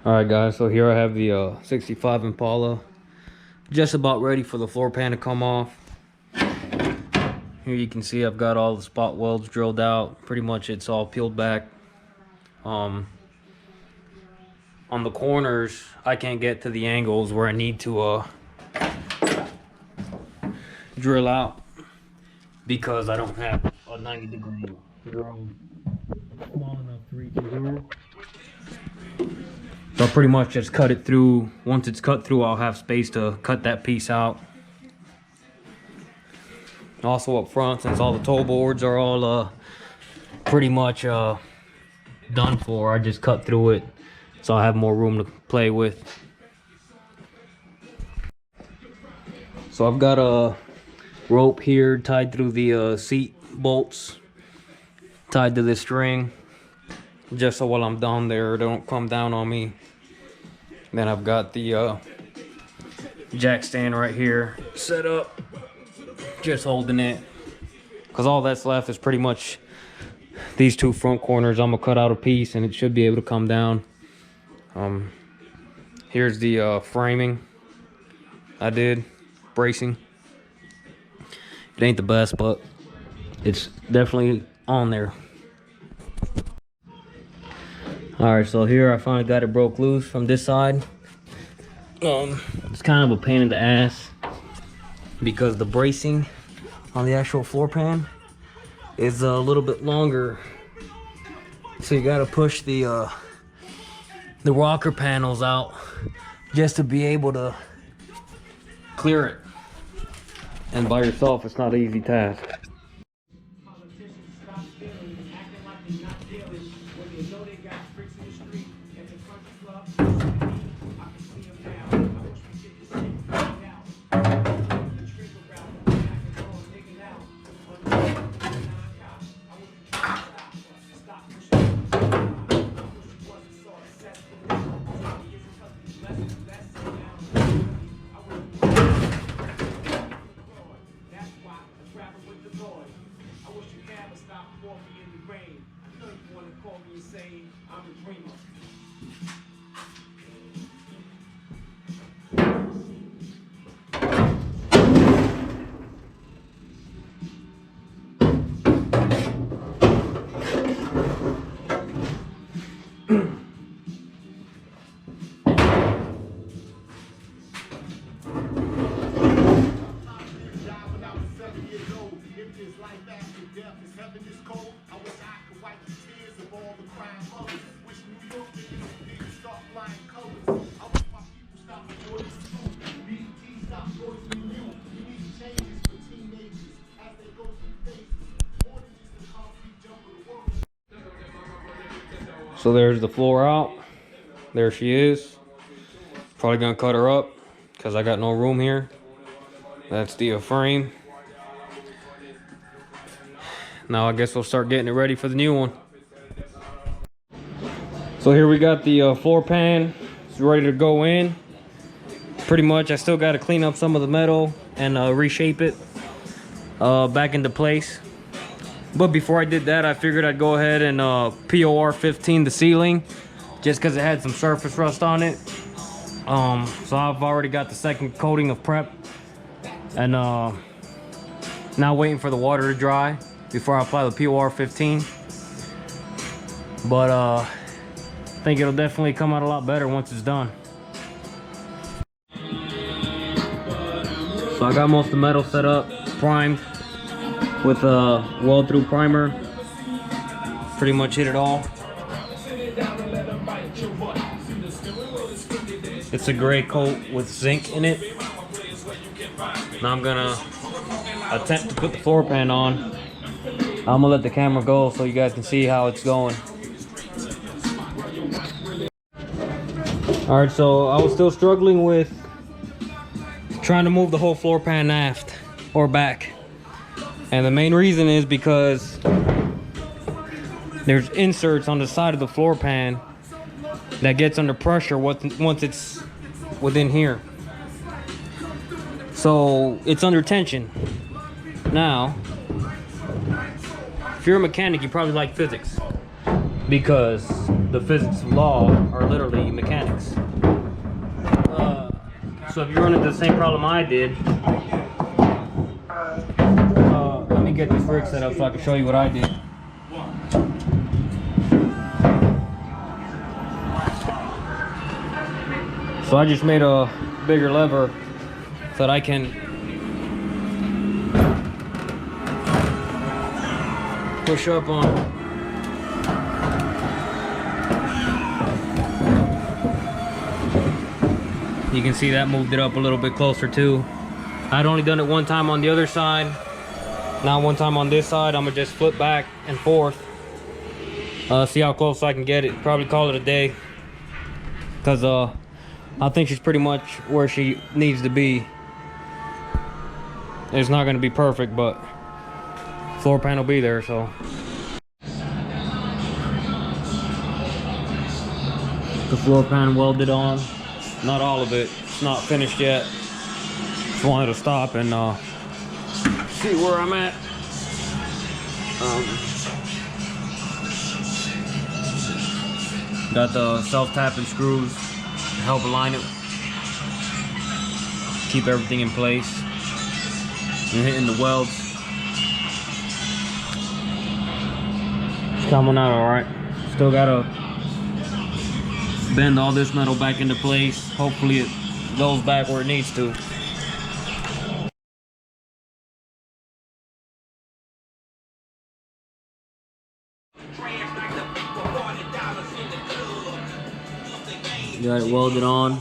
All right, guys, so here I have the 65 Impala, just about ready for the floor pan to come off. Here you can see I've got all the spot welds drilled out. Pretty much it's all peeled back. On the corners, I can't get to the angles where I need to drill out because I don't have a 90-degree drill small enough to reach in here. So I'll pretty much just cut it through. Once it's cut through, I'll have space to cut that piece out. Also up front, since all the toe boards are all pretty much done for, I just cut through it so I have more room to play with. So I've got a rope here tied through the seat bolts, tied to this string, just so while I'm down there, they don't come down on me. Then I've got the jack stand right here set up, just holding it, because all that's left is pretty much these two front corners. I'm gonna cut out a piece and it should be able to come down. Here's the framing I did, bracing. It ain't the best, but it's definitely on there. Alright, so here I finally got it broke loose from this side. It's kind of a pain in the ass because the bracing on the actual floor pan is a little bit longer. So you gotta push the rocker panels out just to be able to clear it. And by yourself, it's not an easy task. So there's the floor out. There she is. Probably gonna cut her up because I got no room here. That's the frame. Now I guess we'll start getting it ready for the new one. So here we got the floor pan. It's ready to go in. Pretty much I still got to clean up some of the metal and reshape it back into place. But before I did that, I figured I'd go ahead and POR 15 the ceiling, just because it had some surface rust on it. So I've already got the second coating of prep, and now waiting for the water to dry before I apply the POR 15. But I think it'll definitely come out a lot better once it's done. So I got most of the metal set up, primed with a weld-through primer. Pretty much hit it all. It's a gray coat with zinc in it. Now I'm gonna attempt to put the floor pan on. I'm gonna let the camera go so you guys can see how it's going. All right, so I was still struggling with trying to move the whole floor pan aft or back. And the main reason is because there's inserts on the side of the floor pan that gets under pressure once it's within here. So it's under tension. Now, if you're a mechanic, you probably like physics, because the physics of law are literally mechanics. So if you run into the same problem I did, let me get this rig set up so I can show you what I did. So I just made a bigger lever so that I can push up on. You can see that moved it up a little bit closer too. I'd only done it one time on the other side. Now one time on this side, I'm gonna just flip back and forth. See how close I can get it. Probably call it a day. Cause I think she's pretty much where she needs to be. It's not gonna be perfect, but floor pan will be there, so. The floor pan welded on. Not all of it. It's not finished yet. Just wanted to stop and see where I'm at. Got the self-tapping screws to help align it. Keep everything in place. And hitting the welds. It's coming out alright. Still gotta bend all this metal back into place. Hopefully it goes back where it needs to. Got it welded on.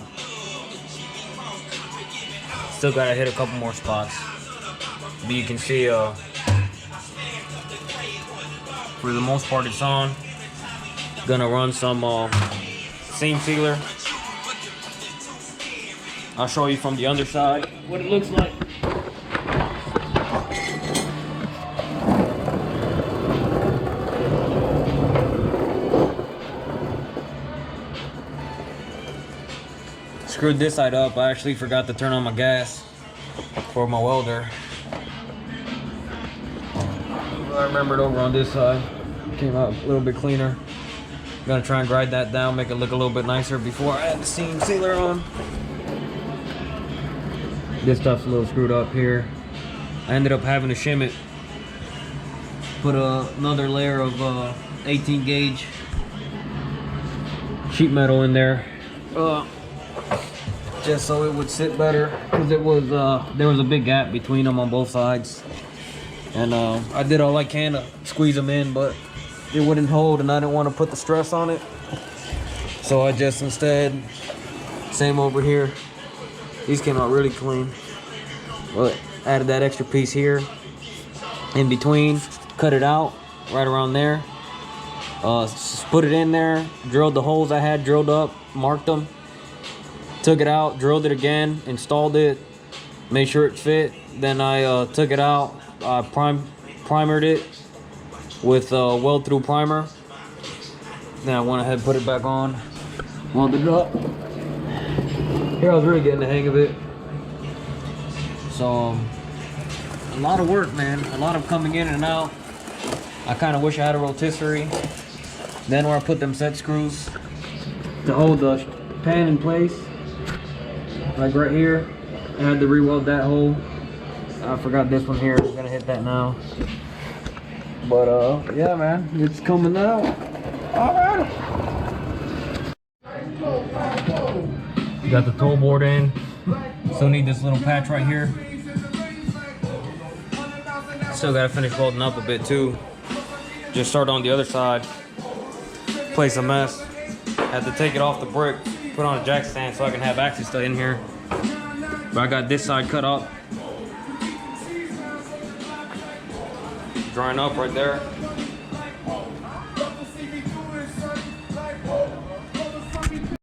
Still gotta hit a couple more spots. But you can see for the most part it's on. Gonna run some seam sealer. I'll show you from the underside what it looks like. Screwed this side up. I actually forgot to turn on my gas for my welder. I remembered over on this side. Came out a little bit cleaner. Gonna try and grind that down, make it look a little bit nicer before I add the seam sealer on. This stuff's a little screwed up here. I ended up having to shim it. Put another layer of 18 gauge sheet metal in there. Just so it would sit better, because it was there was a big gap between them on both sides, and I did all I can to squeeze them in, but it wouldn't hold, and I didn't want to put the stress on it, so I just instead, same over here, these came out really clean, but added that extra piece here in between, cut it out right around there, put it in there, drilled the holes I had drilled up, marked them. Took it out, drilled it again, installed it, made sure it fit. Then I took it out, primered it with weld-through primer. Then I went ahead and put it back on, welded it up. Here I was really getting the hang of it. So, a lot of work, man. A lot of coming in and out. I kind of wish I had a rotisserie. Then where I put them set screws to hold the pan in place. Like right here, I had to re-weld that hole. I forgot this one here. I'm gonna hit that now. But yeah, man, it's coming out. All right. Got the toe board in. Still need this little patch right here. Still gotta finish welding up a bit too. Just started on the other side. Place a mess. Had to take it off the brick. Put on a jack stand so I can have access to in here. But I got this side cut up. Drying up right there.